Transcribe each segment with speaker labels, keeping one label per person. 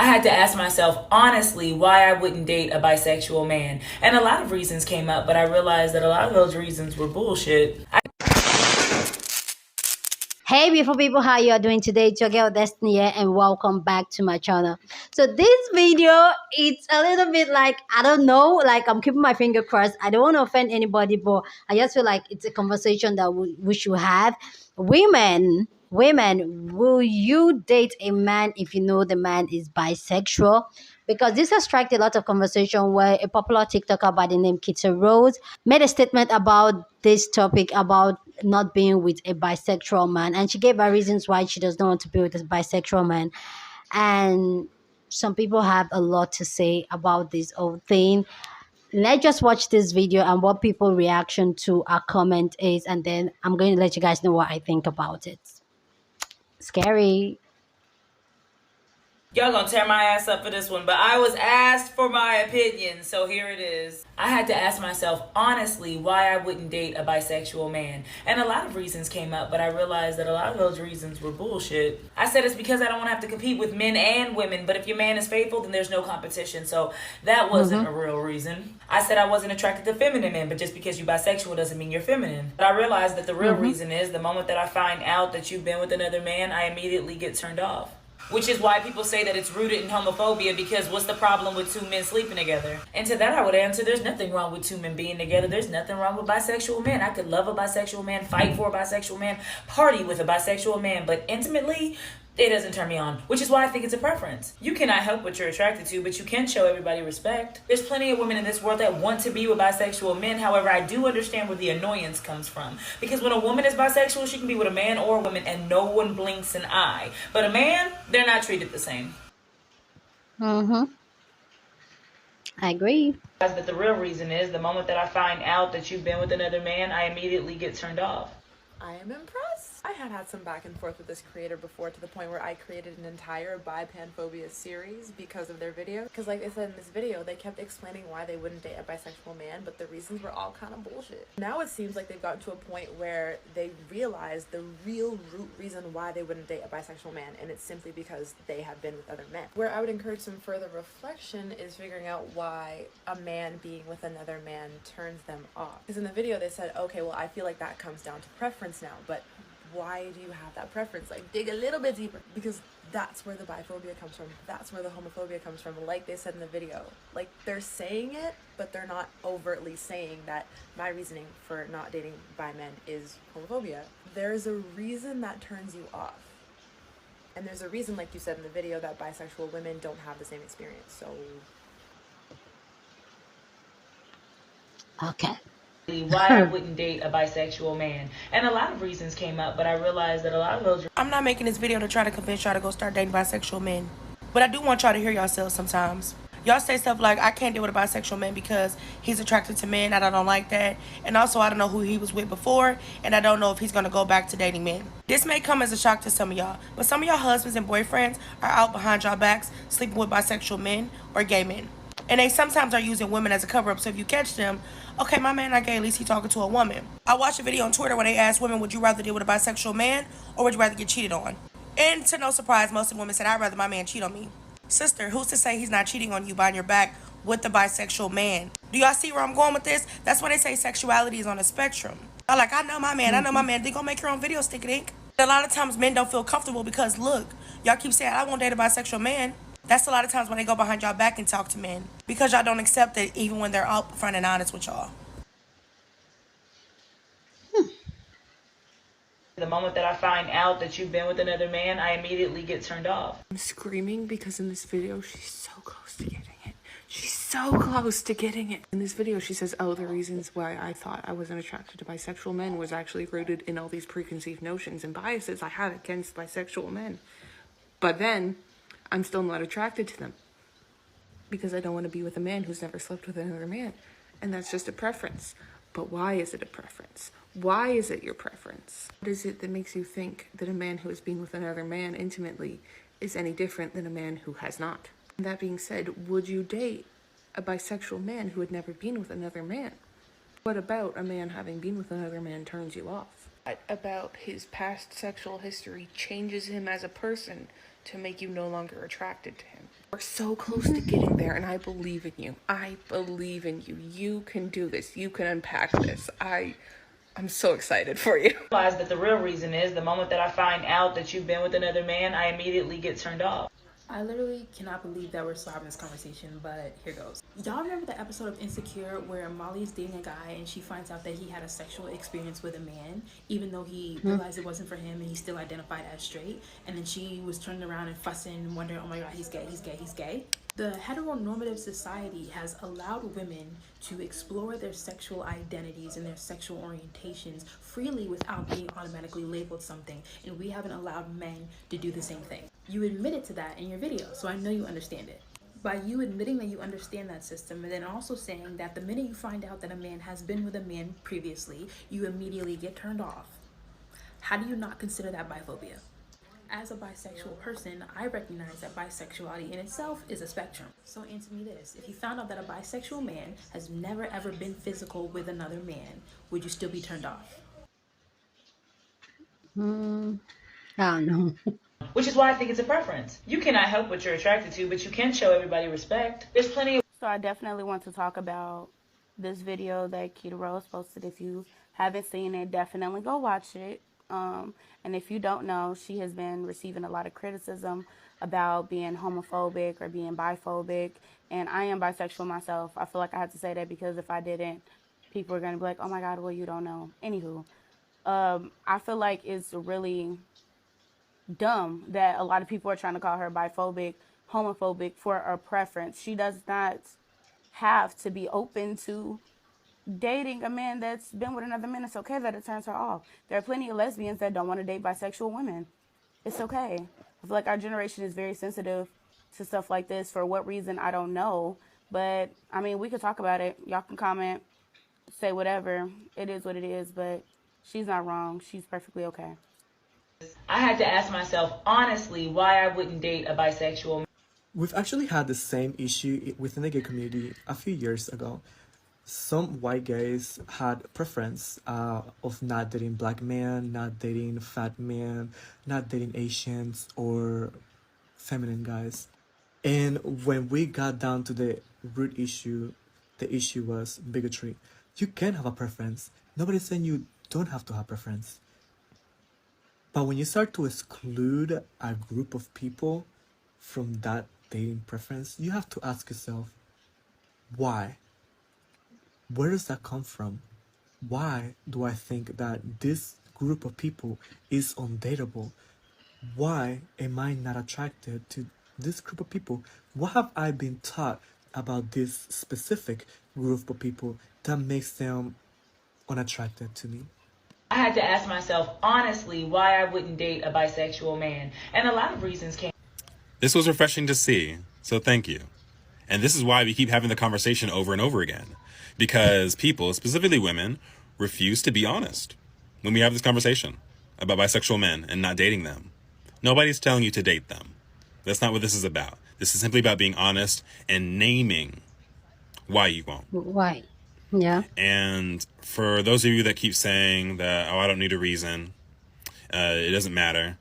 Speaker 1: had to ask myself honestly why I wouldn't date a bisexual man. And a lot of reasons came up, but I realized that a lot of those reasons were bullshit.
Speaker 2: Hey beautiful people, how you are doing today? It's your girl Destiny here, and welcome back to my channel. So this video, it's a little bit like, I don't know, like I'm keeping my finger crossed. I don't want to offend anybody, but I just feel like it's a conversation that we should have. Women, will you date a man if you know the man is bisexual? Because this has struck a lot of conversation where a popular TikToker by the name Kitty Rose made a statement about this topic about not being with a bisexual man, and she gave her reasons why she does not want to be with a bisexual man. And some people have a lot to say about this whole thing. Let's just watch this video and what people reaction to our comment is, and then I'm going to let you guys know what I think about it. Scary.
Speaker 1: Y'all gonna tear my ass up for this one, but I was asked for my opinion, so here it is. I had to ask myself honestly why I wouldn't date a bisexual man. And a lot of reasons came up, but I realized that a lot of those reasons were bullshit. I said it's because I don't want to have to compete with men and women, but if your man is faithful, then there's no competition, so that wasn't a real reason. I said I wasn't attracted to feminine men, but just because you're bisexual doesn't mean you're feminine. But I realized that the real reason is the moment that I find out that you've been with another man, I immediately get turned off. Which is why people say that it's rooted in homophobia, because what's the problem with two men sleeping together? And to that I would answer, there's nothing wrong with two men being together. There's nothing wrong with bisexual men. I could love a bisexual man, fight for a bisexual man, party with a bisexual man, but intimately, it doesn't turn me on, which is why I think it's a preference. You cannot help what you're attracted to, but you can show everybody respect. There's plenty of women in this world that want to be with bisexual men. However, I do understand where the annoyance comes from. Because when a woman is bisexual, she can be with a man or a woman and no one blinks an eye. But a man, they're not treated the same.
Speaker 2: I agree.
Speaker 1: But the real reason is the moment that I find out that you've been with another man, I immediately get turned off.
Speaker 3: I am impressed. I had some back and forth with this creator before, to the point where I created an entire bi-panphobia series because of their video. Because like I said in this video, they kept explaining why they wouldn't date a bisexual man, but the reasons were all kind of bullshit. Now it seems like they've gotten to a point where they realize the real root reason why they wouldn't date a bisexual man, and it's simply because they have been with other men. Where I would encourage some further reflection is figuring out why a man being with another man turns them off. Because in the video they said, okay, well I feel like that comes down to preference now, but why do you have that preference? Like, dig a little bit deeper, because that's where the biphobia comes from. That's where the homophobia comes from. Like they said in the video, like they're saying it, but they're not overtly saying that my reasoning for not dating bi men is homophobia. There's a reason that turns you off. And there's a reason, like you said in the video, that bisexual women don't have the same experience. So
Speaker 2: Okay.
Speaker 1: Why I wouldn't date a bisexual man. And a lot of reasons came up, but I realized that a lot of those...
Speaker 4: I'm not making this video to try to convince y'all to go start dating bisexual men. But I do want y'all to hear yourselves sometimes. Y'all say stuff like, I can't deal with a bisexual man because he's attracted to men and I don't like that. And also, I don't know who he was with before, and I don't know if he's going to go back to dating men. This may come as a shock to some of y'all, but some of y'all husbands and boyfriends are out behind y'all backs sleeping with bisexual men or gay men. And they sometimes are using women as a cover-up, so if you catch them, okay, my man not gay, at least he talking to a woman. I watched a video on Twitter where they asked women, would you rather deal with a bisexual man or would you rather get cheated on? And to no surprise, most of the women said, I'd rather my man cheat on me. Sister, who's to say he's not cheating on you behind your back with the bisexual man? Do y'all see where I'm going with this? That's why they say sexuality is on a spectrum. I'm like, I know my man, They gonna make your own video, stick it ink. A lot of times men don't feel comfortable because, look, y'all keep saying, I won't date a bisexual man. That's a lot of times when they go behind y'all back and talk to men, because y'all don't accept it even when they're upfront and honest with y'all.
Speaker 1: The moment that I find out that you've been with another man, I immediately get turned off.
Speaker 3: I'm screaming because in this video she's so close to getting it. She's so close to getting it. In this video she says, oh, the reasons why I thought I wasn't attracted to bisexual men was actually rooted in all these preconceived notions and biases I had against bisexual men. But then I'm still not attracted to them because I don't want to be with a man who's never slept with another man. And that's just a preference. But why is it a preference? Why is it your preference? What is it that makes you think that a man who has been with another man intimately is any different than a man who has not? And that being said, would you date a bisexual man who had never been with another man? What about a man having been with another man turns you off? What about his past sexual history changes him as a person to make you no longer attracted to him?
Speaker 5: We're so close to getting there, and I believe in you. I believe in you. You can do this. You can unpack this. I'm so excited for you.
Speaker 1: Realize that the real reason is the moment that I find out that you've been with another man, I immediately get turned off.
Speaker 6: I literally cannot believe that we're still having this conversation, but here goes. Y'all remember the episode of Insecure where Molly's dating a guy and she finds out that he had a sexual experience with a man, even though he realized it wasn't for him and he still identified as straight? And then she was turning around and fussing and wondering, oh my god, he's gay, he's gay, he's gay. The heteronormative society has allowed women to explore their sexual identities and their sexual orientations freely without being automatically labeled something, and we haven't allowed men to do the same thing. You admitted to that in your video, so I know you understand it. By you admitting that you understand that system, and then also saying that the minute you find out that a man has been with a man previously, you immediately get turned off. How do you not consider that biphobia? As a bisexual person, I recognize that bisexuality in itself is a spectrum. So answer me this: if you found out that a bisexual man has never ever been physical with another man, would you still be turned off?
Speaker 2: I don't know.
Speaker 1: Which is why I think it's a preference. You cannot help what you're attracted to, but you can show everybody respect. There's plenty of
Speaker 4: So I definitely want to talk about this video that Keita Rose posted. If you haven't seen it, definitely go watch it. And if you don't know, she has been receiving a lot of criticism about being homophobic or being biphobic. And I am bisexual myself. I feel like I have to say that because if I didn't, people are going to be like, oh my God, well, you don't know. Anywho, I feel like it's really dumb that a lot of people are trying to call her biphobic, homophobic for a preference. She does not have to be open to dating a man that's been with another man. It's okay that it turns her off. There are plenty of lesbians that don't want to date bisexual women. It's okay. I feel like our generation is very sensitive to stuff like this. For what reason, I don't know. But, I mean, we could talk about it. Y'all can comment, say whatever. It is what it is, but she's not wrong. She's perfectly okay.
Speaker 1: I had to ask myself honestly why I wouldn't date a bisexual man.
Speaker 7: We've actually had the same issue within the gay community a few years ago. Some white gays had preference of not dating black men, not dating fat men, not dating Asians or feminine guys. And when we got down to the root issue, the issue was bigotry. You can have a preference. Nobody's saying you don't have to have preference. But when you start to exclude a group of people from that dating preference, you have to ask yourself, why? Where does that come from? Why do I think that this group of people is undateable? Why am I not attracted to this group of people? What have I been taught about this specific group of people that makes them unattracted to me?
Speaker 1: I had to ask myself honestly why I wouldn't date a bisexual man. And a lot of reasons came.
Speaker 8: This was refreshing to see, so thank you. And this is why we keep having the conversation over and over again. Because people, specifically women, refuse to be honest when we have this conversation about bisexual men and not dating them. Nobody's telling you to date them. That's not what this is about. This is simply about being honest and naming why you won't.
Speaker 2: Why? Yeah.
Speaker 8: And for those of you that keep saying that, oh, I don't need a reason, it doesn't matter,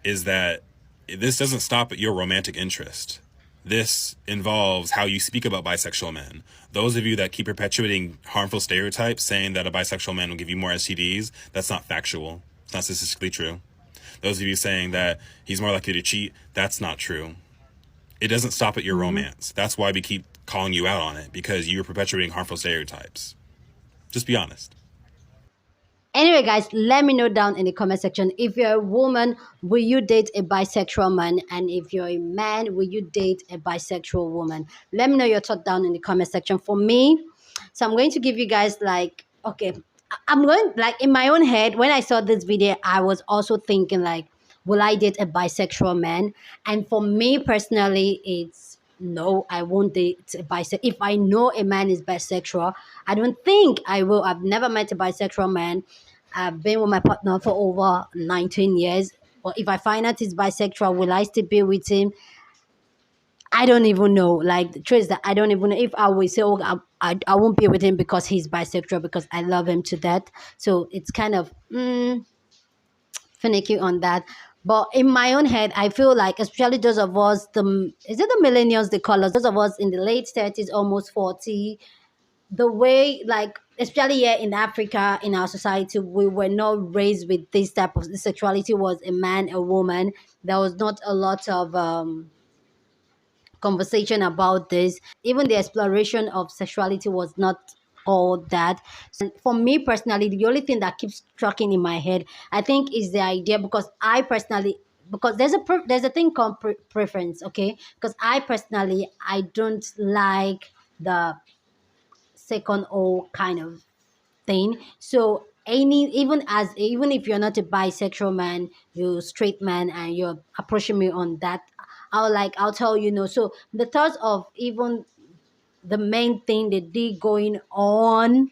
Speaker 8: is that this doesn't stop at your romantic interest. This involves how you speak about bisexual men. Those of you that keep perpetuating harmful stereotypes, saying that a bisexual man will give you more STDs, that's not factual. It's not statistically true. Those of you saying that he's more likely to cheat, that's not true. It doesn't stop at your romance. That's why we keep calling you out on it, because you're perpetuating harmful stereotypes. Just be honest.
Speaker 2: Anyway, guys, let me know down in the comment section. If you're a woman, will you date a bisexual man? And if you're a man, will you date a bisexual woman? Let me know your thought down in the comment section. For me, so I'm going to give you guys like, okay, I'm going like in my own head. When I saw this video, I was also thinking like, will I date a bisexual man? And for me personally, it's no, I won't date a bisexual. If I know a man is bisexual, I don't think I will. I've never met a bisexual man. I've been with my partner for over 19 years. But if I find out he's bisexual, will I still be with him? I don't even know. Like, the truth is that I don't even know if I will say, oh, I won't be with him because he's bisexual, because I love him to death. So it's kind of finicky on that. But in my own head, I feel like, especially those of us, is it the millennials they call us? Those of us in the late 30s, almost 40, the way, like, especially here in Africa, in our society, we were not raised with this type of sexuality. Was a man, a woman. There was not a lot of conversation about this. Even the exploration of sexuality was not all that. So for me personally, the only thing that keeps striking in my head, I think, is the idea, because I personally, because there's a thing called preference, okay? Because I personally, I don't like the second O kind of thing. So even if you're not a bisexual man, you're straight man, and you're approaching me on that, I'll tell you no. So the thoughts of even the main thing that they going on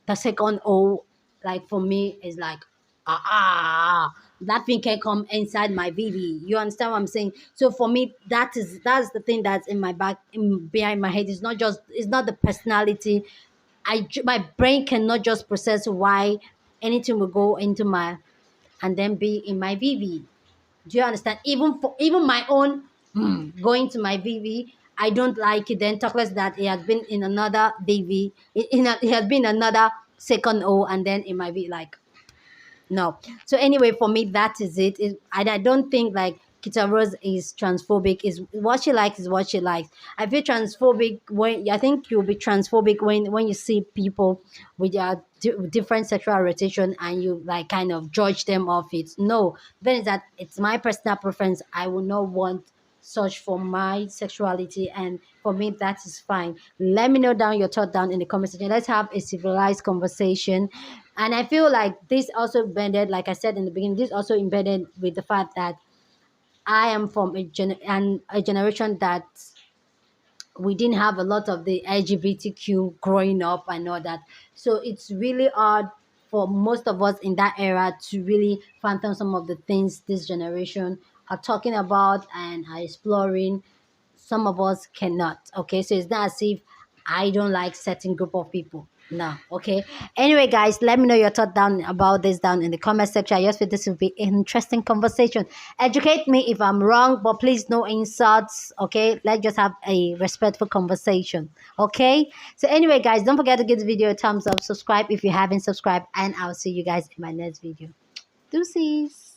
Speaker 2: the second O, like, for me, is like, that thing can come inside my VV. You understand what I'm saying? So for me, that's the thing that's in my back, behind my head. It's not the personality. My brain cannot just process why anything will go into my, and then be in my VV. Do you understand? Even my own, going to my VV, I don't like it. Then talk less that it has been in another VV. It has been another second O, and then in my V, like, no. So anyway, for me, that is it. I don't think like Kita Rose is transphobic. Is what she likes is what she likes. I feel transphobic when, I think you'll be transphobic when you see people with their different sexual orientation, and you, like, kind of judge them off it. No, then is that it's my personal preference. I will not want such for my sexuality, and for me that is fine. Let me know down your thought down in the comment section. Let's have a civilized conversation. And I feel like this also embedded, like I said in the beginning, this also embedded with the fact that I am from a generation that we didn't have a lot of the LGBTQ growing up and all that. So it's really hard for most of us in that era to really fathom some of the things this generation are talking about and are exploring. Some of us cannot. Okay, so it's not as if I don't like certain group of people. No. Okay. Anyway, guys, let me know your thought down about this down in the comment section. I just feel this will be an interesting conversation. Educate me if I'm wrong, but please no insults. Okay, let's just have a respectful conversation. Okay. So anyway, guys, don't forget to give the video a thumbs up, subscribe if you haven't subscribed, and I'll see you guys in my next video. Deuces.